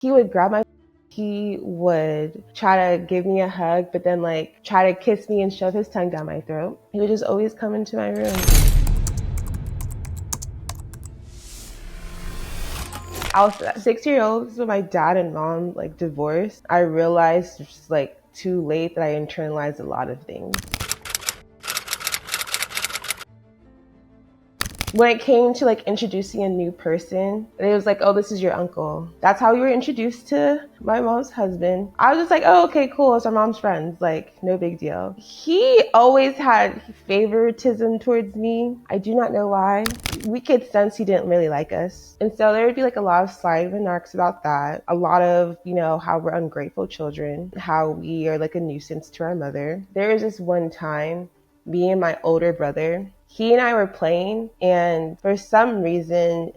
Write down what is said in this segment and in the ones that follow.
He would grab my, he would try to give me a hug, but then like try to kiss me and shove his tongue down my throat. He would just always come into my room. I was 6 years old when my dad and mom like divorced. I realized just like too late that I internalized a lot of things. When it came to like introducing a new person, it was like, oh, this is your uncle. That's how we were introduced to my mom's husband. I was just like, oh, okay, cool. It's our mom's friends. Like, no big deal. He always had favoritism towards me. I do not know why. We could sense he didn't really like us. And so there would be like a lot of slide remarks about that. A lot of, how we're ungrateful children, how we are like a nuisance to our mother. There was this one time, me and my older brother, he and I were playing, and for some reason,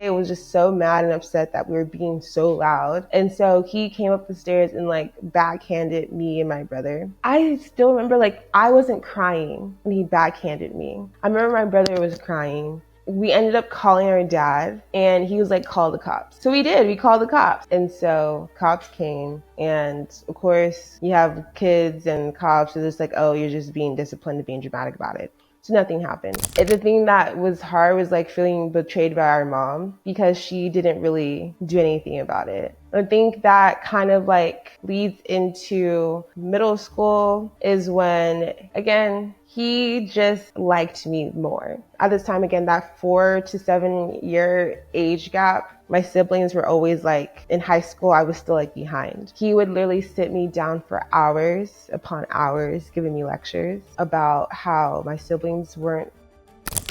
I was just so mad and upset that we were being so loud. And so he came up the stairs and like backhanded me and my brother. I still remember like I wasn't crying when he backhanded me. I remember my brother was crying. We ended up calling our dad, and he was like, call the cops. So we did, we called the cops. And so cops came, and of course you have kids and cops are just like, oh, you're just being disciplined and being dramatic about it. So nothing happened. The thing that was hard was like feeling betrayed by our mom because she didn't really do anything about it. I think that kind of like leads into middle school is when, again, he just liked me more. At this time, again, that 4 to 7 year age gap, my siblings were always like, in high school, I was still like behind. He would literally sit me down for hours upon hours, giving me lectures about how my siblings weren't,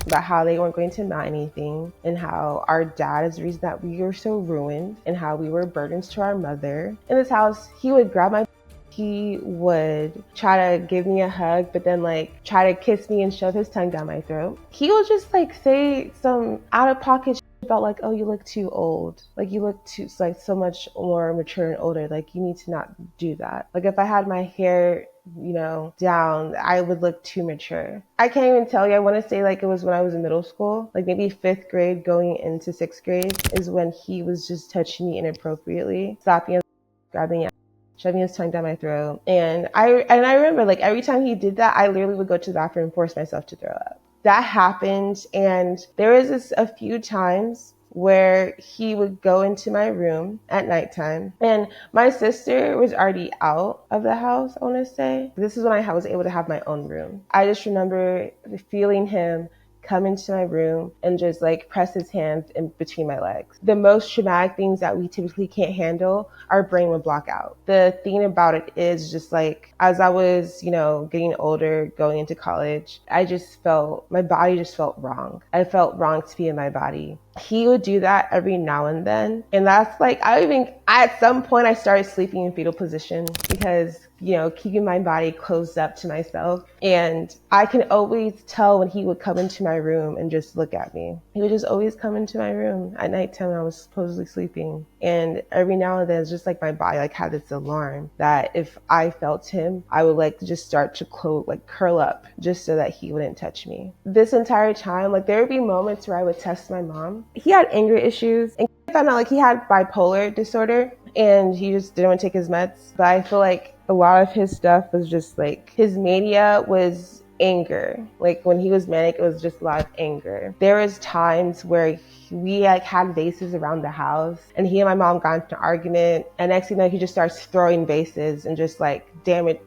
about how they weren't going to amount anything, and how our dad is the reason that we were so ruined, and how we were burdens to our mother. In this house, he would grab my, he would try to give me a hug, but then like try to kiss me and shove his tongue down my throat. He would just like say some out of pocket about like, oh, you look too old. Like you look too, like so much more mature and older. Like you need to not do that. Like if I had my hair, down, I would look too mature. I can't even tell you. I want to say like it was when I was in middle school, like maybe 5th grade going into 6th grade is when he was just touching me inappropriately, slapping, grabbing, shoving his tongue down my throat. And I remember like every time he did that, I literally would go to the bathroom and force myself to throw up. That happened, and there was a few times where he would go into my room at nighttime, and my sister was already out of the house, I want to say. This is when I was able to have my own room. I just remember feeling him come into my room and just like press his hands in between my legs. The most traumatic things that we typically can't handle, our brain would block out. The thing about it is just like, as I was, getting older, going into college, my body just felt wrong. I felt wrong to be in my body. He would do that every now and then. And that's like, at some point I started sleeping in fetal position because, keeping my body closed up to myself. And I can always tell when he would come into my room and just look at me. He would just always come into my room at nighttime when I was supposedly sleeping. And every now and then it's just like my body like had this alarm that if I felt him, I would like just start to curl up just so that he wouldn't touch me. This entire time, like there would be moments where I would test my mom. He had anger issues, and I found out like he had bipolar disorder and he just didn't want to take his meds. But I feel like a lot of his stuff was just like, his mania was anger. Like when he was manic, it was just a lot of anger. There was times where we like had vases around the house and he and my mom got into an argument, and next thing you know, he just starts throwing vases and just like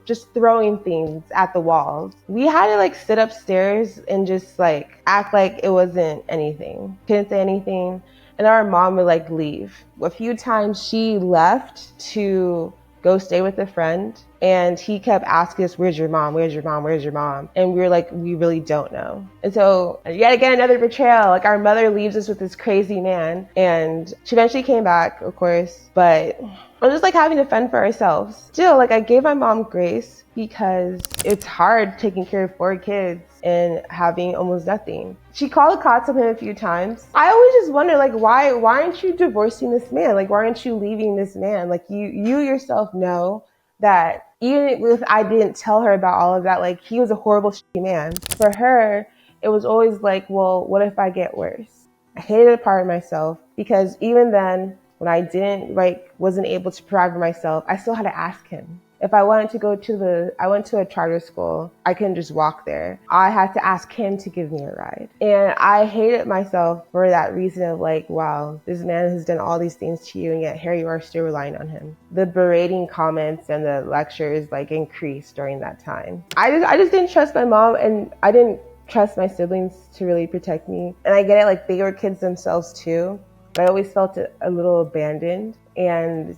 just throwing things at the walls. We had to like sit upstairs and just like act like it wasn't anything. Couldn't say anything. And our mom would like leave. A few times she left to go stay with a friend, and he kept asking us, where's your mom? Where's your mom? Where's your mom? And we were like, we really don't know. And so yet again, another betrayal. Like our mother leaves us with this crazy man, and she eventually came back, of course, but we're just like having to fend for ourselves. Still, like I gave my mom grace because it's hard taking care of 4 kids and having almost nothing. She called the cops on him a few times. I always just wonder, like, why aren't you divorcing this man? Like, why aren't you leaving this man? Like, you yourself know that even if I didn't tell her about all of that, like, he was a horrible, shitty man. For her, it was always like, well, what if I get worse? I hated a part of myself because even then, when I wasn't able to provide for myself, I still had to ask him. If I wanted to I went to a charter school, I couldn't just walk there. I had to ask him to give me a ride. And I hated myself for that reason of like, wow, this man has done all these things to you and yet here you are still relying on him. The berating comments and the lectures like increased during that time. I just didn't trust my mom, and I didn't trust my siblings to really protect me. And I get it, like they were kids themselves too. But I always felt a little abandoned. And,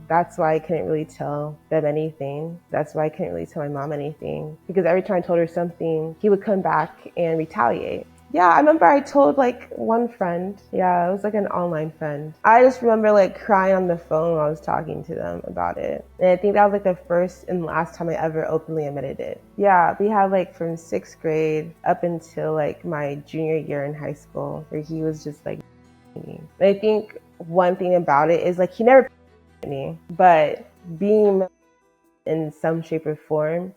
that's why I couldn't really tell them anything. That's why I couldn't really tell my mom anything. Because every time I told her something, he would come back and retaliate. Yeah, I remember I told like one friend. Yeah, it was like an online friend. I just remember like crying on the phone while I was talking to them about it. And I think that was like the first and last time I ever openly admitted it. Yeah, we had like from 6th grade up until like my junior year in high school where he was just like me. And I think one thing about it is like he never me, but being in some shape or form,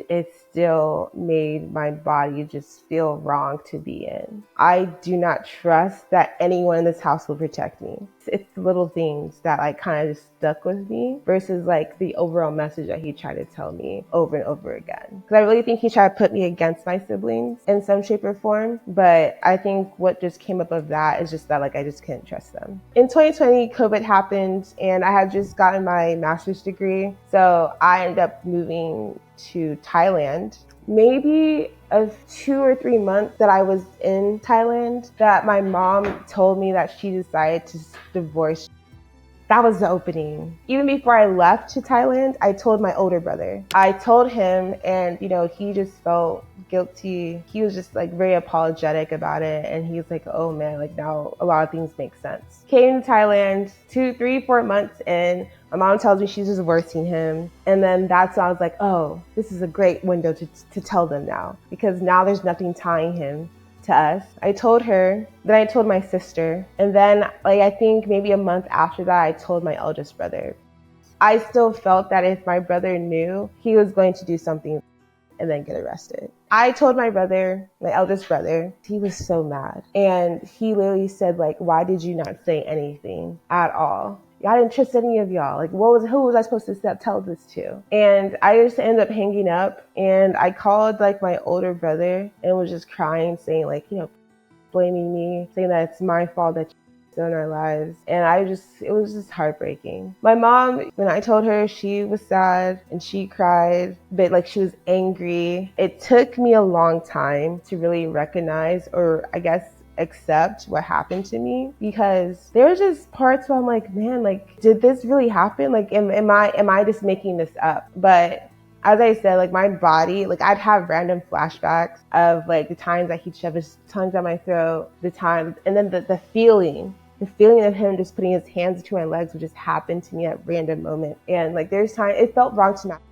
it still made my body just feel wrong to be in. I do not trust that anyone in this house will protect me. It's the little things that like kind of just stuck with me versus like the overall message that he tried to tell me over and over again. Because I really think he tried to put me against my siblings in some shape or form. But I think what just came up of that is just that like I just couldn't trust them. In 2020, COVID happened and I had just gotten my master's degree. So I ended up moving to Thailand. Maybe 2 or 3 months that I was in Thailand, that my mom told me that she decided to divorce. That was the opening. Even before I left to Thailand, I told my older brother. I told him, and he just felt guilty. He was just like very apologetic about it, and he was like, oh man, like now a lot of things make sense. Came to Thailand 2, 3, 4 months in. My mom tells me she's divorcing him. And then that's when I was like, oh, this is a great window to tell them now, because now there's nothing tying him to us. I told her, then I told my sister, and then like I think maybe a month after that I told my eldest brother. I still felt that if my brother knew, he was going to do something and then get arrested. I told my brother, my eldest brother, he was so mad. And he literally said like, why did you not say anything at all? I didn't trust any of y'all. Like, who was I supposed to tell this to? And I just ended up hanging up, and I called like my older brother and was just crying, saying like, blaming me, saying that it's my fault that you're in our lives. And it was just heartbreaking. My mom, when I told her, she was sad and she cried, but like she was angry. It took me a long time to really recognize, or I guess accept what happened to me, because there were just parts where I'm like, man, like, did this really happen? Like, am I just making this up? But as I said, like my body, like I'd have random flashbacks of like the times that he'd shove his tongue down my throat, and then the feeling of him just putting his hands between my legs would just happen to me at random moments. And like there's time, it felt wrong to not.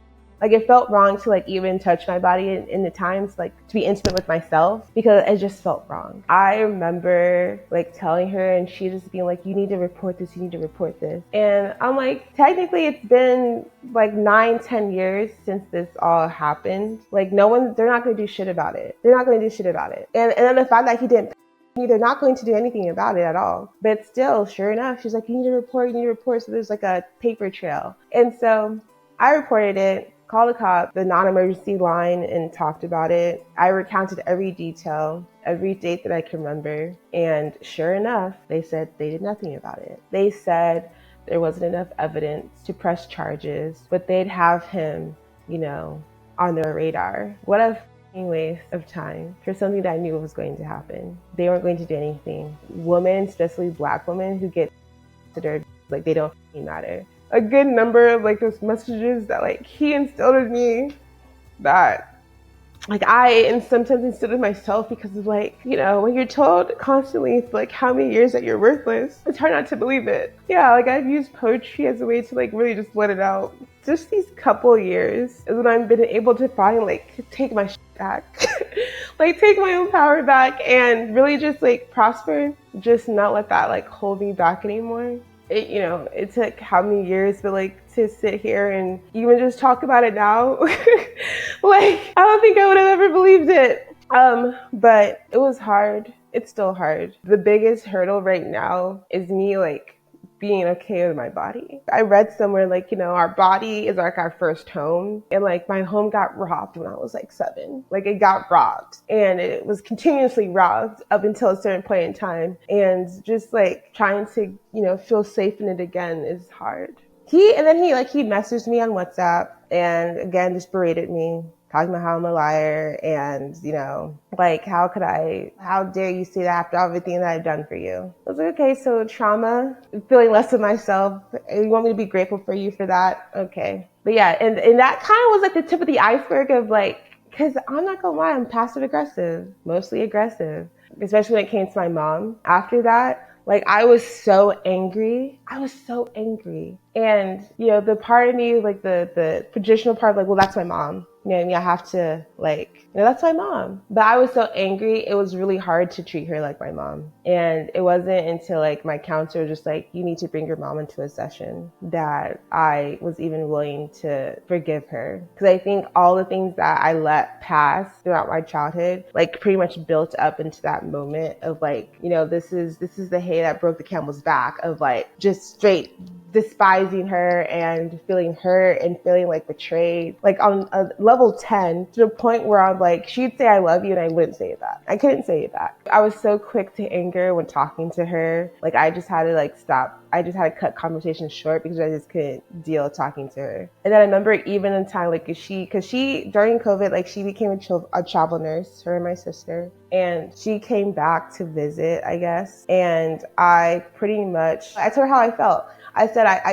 Like it felt wrong to like even touch my body in the times, like to be intimate with myself, because it just felt wrong. I remember like telling her, and she just being like, you need to report this, you need to report this. And I'm like, technically it's been like 9-10 years since this all happened. Like they're not gonna do shit about it. They're not gonna do shit about it. And then the fact that he didn't, they're not going to do anything about it at all. But still, sure enough, she's like, you need to report. So there's like a paper trail. And so I reported it, called the cop, the non-emergency line, and talked about it. I recounted every detail, every date that I can remember. And sure enough, they said they did nothing about it. They said there wasn't enough evidence to press charges, but they'd have him, on their radar. What a waste of time for something that I knew was going to happen. They weren't going to do anything. Women, especially Black women, who get considered like they don't matter. A good number of like those messages that like he instilled in me, that like and sometimes instilled in myself, because of like, when you're told constantly for like how many years that you're worthless, it's hard not to believe it. Yeah, like I've used poetry as a way to like really just let it out. Just these couple years is when I've been able to finally like take my shit back, like take my own power back and really just like prosper, just not let that like hold me back anymore. It took how many years, but like to sit here and even just talk about it now, like I don't think I would have ever believed it. But it was hard. It's still hard. The biggest hurdle right now is me like being okay with my body. I read somewhere like, our body is like our first home. And like my home got robbed when I was like 7. Like it got robbed and it was continuously robbed up until a certain point in time. And just like trying to, feel safe in it again is hard. He messaged me on WhatsApp and again just berated me, talking about how I'm a liar and, like, how dare you say that after everything that I've done for you? I was like, okay, so trauma, feeling less of myself. You want me to be grateful for you for that? Okay. But yeah, and that kind of was like the tip of the iceberg of like, because I'm not gonna lie, I'm passive aggressive, mostly aggressive, especially when it came to my mom. After that, like I was so angry. And, the part of me, like the traditional part, like, well, that's my mom. You know what I mean? I have to like, that's my mom. But I was so angry. It was really hard to treat her like my mom. And it wasn't until like my counselor was just like, you need to bring your mom into a session, that I was even willing to forgive her. Because I think all the things that I let pass throughout my childhood, like pretty much built up into that moment of like, this is the hay that broke the camel's back, of like just straight despising her and feeling hurt and feeling like betrayed, like on a level 10, to the point where I'm like, she'd say I love you and I wouldn't say it back. I couldn't say it back. I was so quick to anger when talking to her. Like I just had to like stop. I just had to cut conversations short because I just couldn't deal with talking to her. And then I remember even in time, like, because she during COVID, like she became a travel nurse, her and my sister. And she came back to visit, I guess. And I told her how I felt. I said, I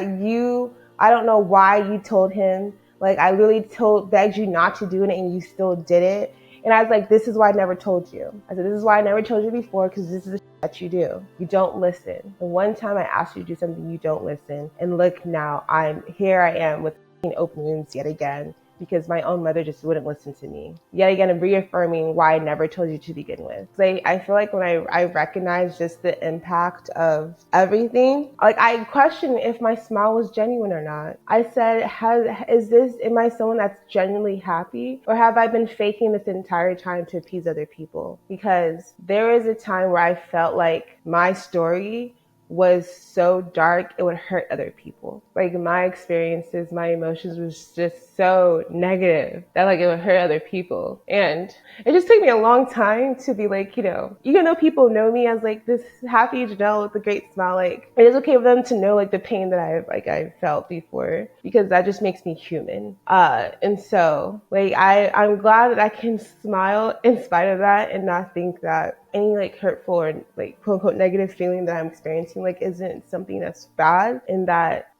don't know why you told him. Like, I literally begged you not to do it and you still did it. And I was like, this is why I never told you. I said, this is why I never told you before, because this is the that you do. You don't listen. The one time I asked you to do something, you don't listen. And look now, I am with open wounds yet again, because my own mother just wouldn't listen to me. Yet again, I'm reaffirming why I never told you to begin with. So I feel like when I recognize just the impact of everything, like I questioned if my smile was genuine or not. I said, am I someone that's genuinely happy? Or have I been faking this entire time to appease other people? Because there is a time where I felt like my story was so dark it would hurt other people. Like my experiences, my emotions was just so negative that like it would hurt other people. And it just took me a long time to be like, even though people know me as like this happy Jeanelle with a great smile, like it is okay for them to know like the pain that I felt before, because that just makes me human. And so like I'm glad that I can smile in spite of that and not think that any like hurtful or like quote unquote negative feeling that I'm experiencing like isn't something that's bad, and that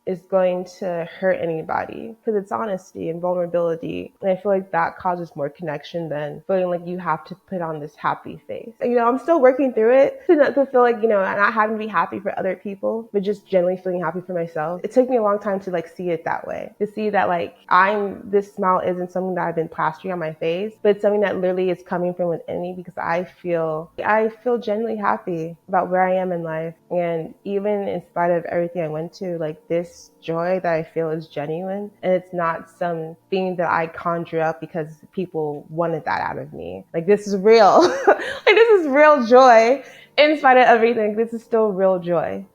is going to hurt anybody, because it's honesty and vulnerability. And I feel like that causes more connection than feeling like you have to put on this happy face. I'm still working through it to feel like, not having to be happy for other people, but just generally feeling happy for myself. It took me a long time to like see it that way, to see that like this smile isn't something that I've been plastering on my face, but it's something that literally is coming from within me, because I feel genuinely happy about where I am in life. And even in spite of everything I went to, like this joy that I feel is genuine, and it's not something that I conjure up because people wanted that out of me. Like this is real. Like this is real joy in spite of everything. This is still real joy.